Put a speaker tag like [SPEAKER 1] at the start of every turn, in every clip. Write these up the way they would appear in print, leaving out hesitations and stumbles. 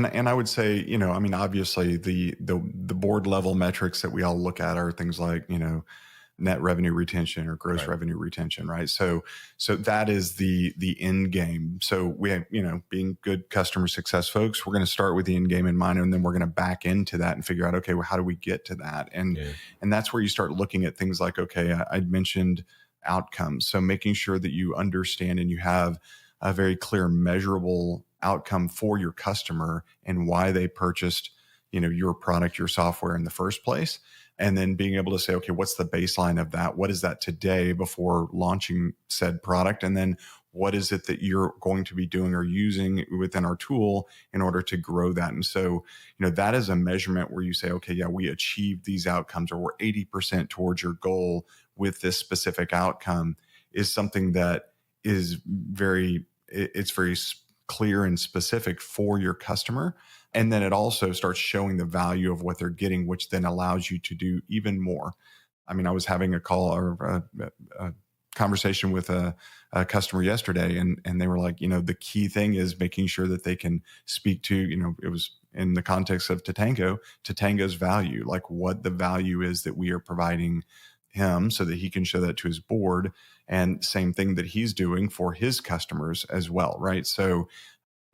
[SPEAKER 1] And I would say, I mean, obviously the board level metrics that we all look at are things like, net revenue retention or gross
[SPEAKER 2] Right.
[SPEAKER 1] revenue retention, right? So that is the end game. So we have, being good customer success folks, we're going to start with the end game in mind, and then we're going to back into that and figure out, okay, well, how do we get to that?
[SPEAKER 2] Yeah.
[SPEAKER 1] And that's where you start looking at things like, okay, I'd mentioned outcomes. So making sure that you understand and you have a very clear measurable outcome for your customer and why they purchased, your product, your software in the first place. And then being able to say, okay, what's the baseline of that? What is that today before launching said product? And then what is it that you're going to be doing or using within our tool in order to grow that? And so, that is a measurement where you say, okay, yeah, we achieved these outcomes, or we're 80% towards your goal with this specific outcome, is something that is it's very clear and specific for your customer. And then it also starts showing the value of what they're getting, which then allows you to do even more. I mean, I was having a call or a conversation with a customer yesterday, and they were like, the key thing is making sure that they can speak to, it was in the context of Totango's value, like what the value is that we are providing him so that he can show that to his board, and same thing that he's doing for his customers as well, right? So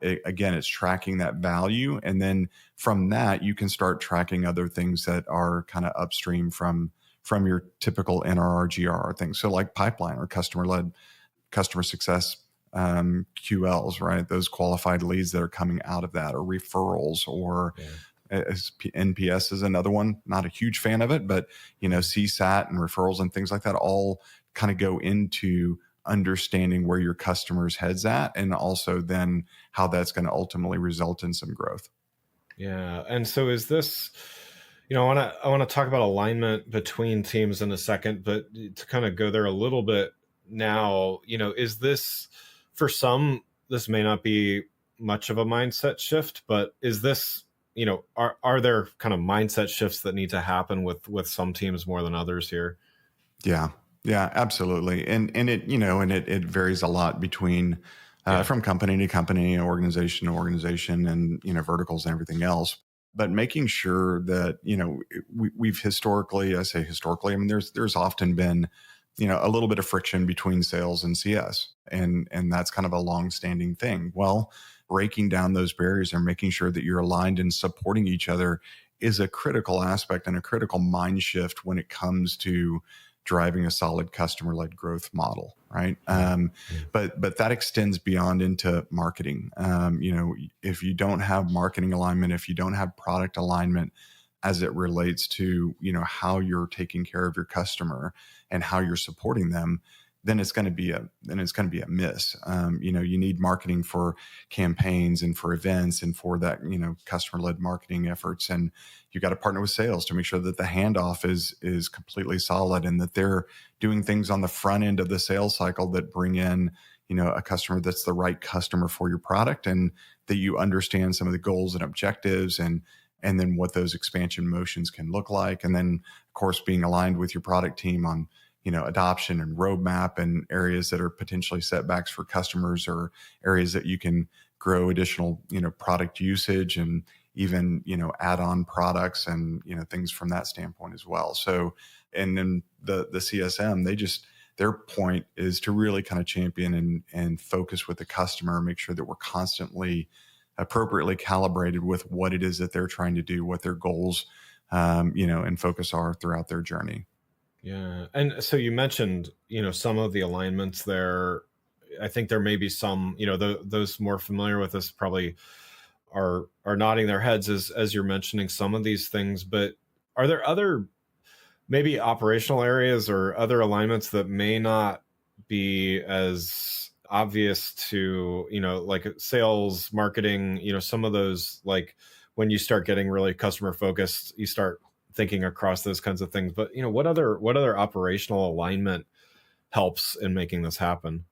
[SPEAKER 1] again, it's tracking that value. And then from that, you can start tracking other things that are kind of upstream from your typical NRR, GRR things. So like pipeline or customer-led customer success QLs, right? Those qualified leads that are coming out of that, or referrals, or NPS is another one. Not a huge fan of it, but CSAT and referrals and things like that all kind of go into understanding where your customer's head's at, and also then how that's going to ultimately result in some growth.
[SPEAKER 2] Yeah. And so is this, I want to talk about alignment between teams in a second, but to kind of go there a little bit now, is this, for some, this may not be much of a mindset shift, but is this, are there kind of mindset shifts that need to happen with some teams more than others here?
[SPEAKER 1] Yeah. Yeah, absolutely. And it, it varies a lot between from company to company, organization to organization, and, verticals and everything else. But making sure that, we've historically, I say historically, I mean, there's often been, a little bit of friction between sales and CS. And that's kind of a long-standing thing. Well, breaking down those barriers and making sure that you're aligned and supporting each other is a critical aspect and a critical mind shift when it comes to driving a solid customer-led growth model, right? But that extends beyond into marketing. If you don't have marketing alignment, if you don't have product alignment as it relates to how you're taking care of your customer and how you're supporting them, then it's going to be a miss. You need marketing for campaigns and for events and for that, customer-led marketing efforts. And you got to partner with sales to make sure that the handoff is completely solid, and that they're doing things on the front end of the sales cycle that bring in, a customer that's the right customer for your product, and that you understand some of the goals and objectives, and then what those expansion motions can look like. And then, of course, being aligned with your product team on adoption and roadmap, and areas that are potentially setbacks for customers, or areas that you can grow additional, product usage, and even, add-on products and, things from that standpoint as well. So, and then the CSM, their point is to really kind of champion and focus with the customer, make sure that we're constantly appropriately calibrated with what it is that they're trying to do, what their goals, and focus are throughout their journey.
[SPEAKER 2] Yeah. And so you mentioned, some of the alignments there. I think there may be some, those more familiar with this probably are nodding their heads as you're mentioning some of these things. But are there other maybe operational areas or other alignments that may not be as obvious to, like sales, marketing, some of those, like when you start getting really customer focused, you start thinking across those kinds of things. But what other operational alignment helps in making this happen?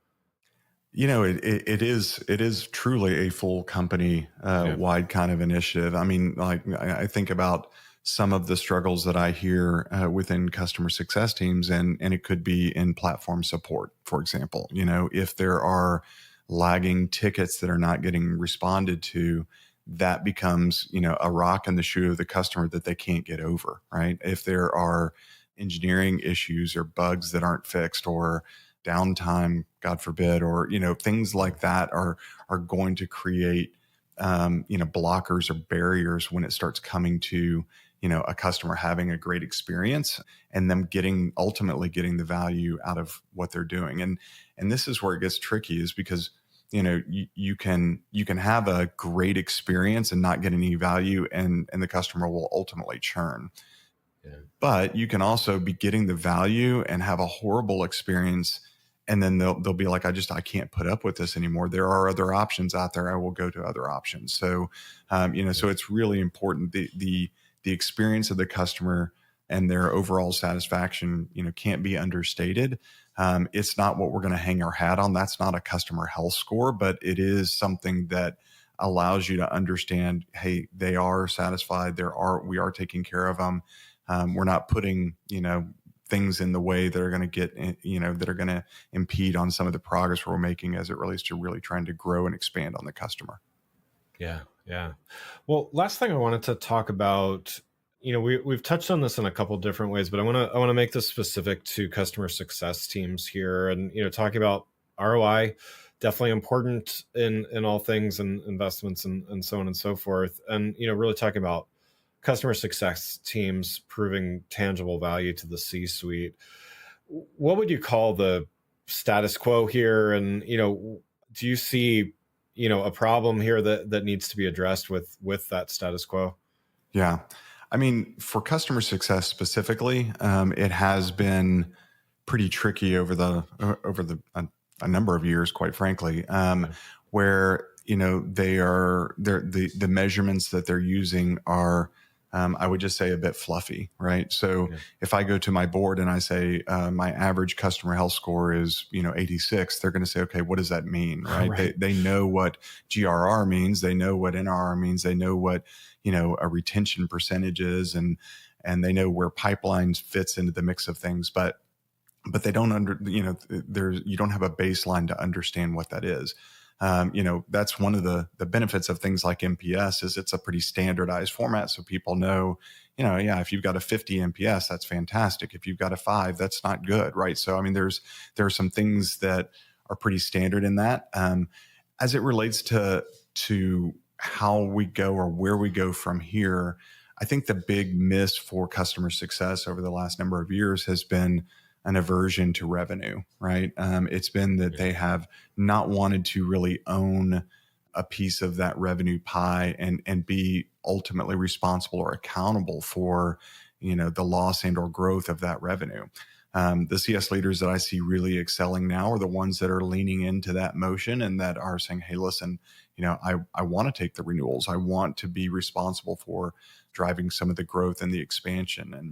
[SPEAKER 1] It is truly a full company wide kind of initiative. I mean, like I think about some of the struggles that I hear within customer success teams, and it could be in platform support, for example. If there are lagging tickets that are not getting responded to, that becomes, a rock in the shoe of the customer that they can't get over, right? If there are engineering issues or bugs that aren't fixed or downtime, God forbid, or, things like that are going to create, blockers or barriers when it starts coming to, a customer having a great experience and them ultimately getting the value out of what they're doing. And this is where it gets tricky, is because you can have a great experience and not get any value, and the customer will ultimately churn.
[SPEAKER 2] Yeah.
[SPEAKER 1] But you can also be getting the value and have a horrible experience, and then they'll be like, I can't put up with this anymore. There are other options out there. I will go to other options. So so it's really important, the experience of the customer and their overall satisfaction can't be understated. It's not what we're going to hang our hat on. That's not a customer health score, but it is something that allows you to understand, hey, they are satisfied. We are taking care of them. We're not putting, things in the way that are going to that are going to impede on some of the progress we're making as it relates to really trying to grow and expand on the customer.
[SPEAKER 2] Yeah. Yeah. Well, last thing I wanted to talk about, we've touched on this in a couple different ways, but I want to make this specific to customer success teams here, and, talking about ROI, definitely important in all things and investments and so on and so forth. And, really talking about customer success teams proving tangible value to the C-suite. What would you call the status quo here? And, do you see, a problem here that needs to be addressed with that status quo?
[SPEAKER 1] Yeah. I mean, for customer success specifically, it has been pretty tricky over a number of years, quite frankly, where the measurements that they're using are, I would just say, a bit fluffy, right? So if I go to my board and I say my average customer health score is 86, they're going to say, okay, what does that mean, right?
[SPEAKER 2] Right.
[SPEAKER 1] They know what GRR means, they know what NRR means, they know what a retention percentage is, and they know where pipelines fits into the mix of things, but they don't you don't have a baseline to understand what that is. That's one of the benefits of things like NPS, is it's a pretty standardized format. So people know, if you've got a 50 NPS, that's fantastic. If you've got a 5, that's not good. Right. So, I mean, there are some things that are pretty standard in that. As it relates to how we go or where we go from here, I think the big miss for customer success over the last number of years has been an aversion to revenue, right? It's been that they have not wanted to really own a piece of that revenue pie and be ultimately responsible or accountable for, the loss and or growth of that revenue. The CS leaders that I see really excelling now are the ones that are leaning into that motion and that are saying, hey, listen, I want to take the renewals. I want to be responsible for driving some of the growth and the expansion. And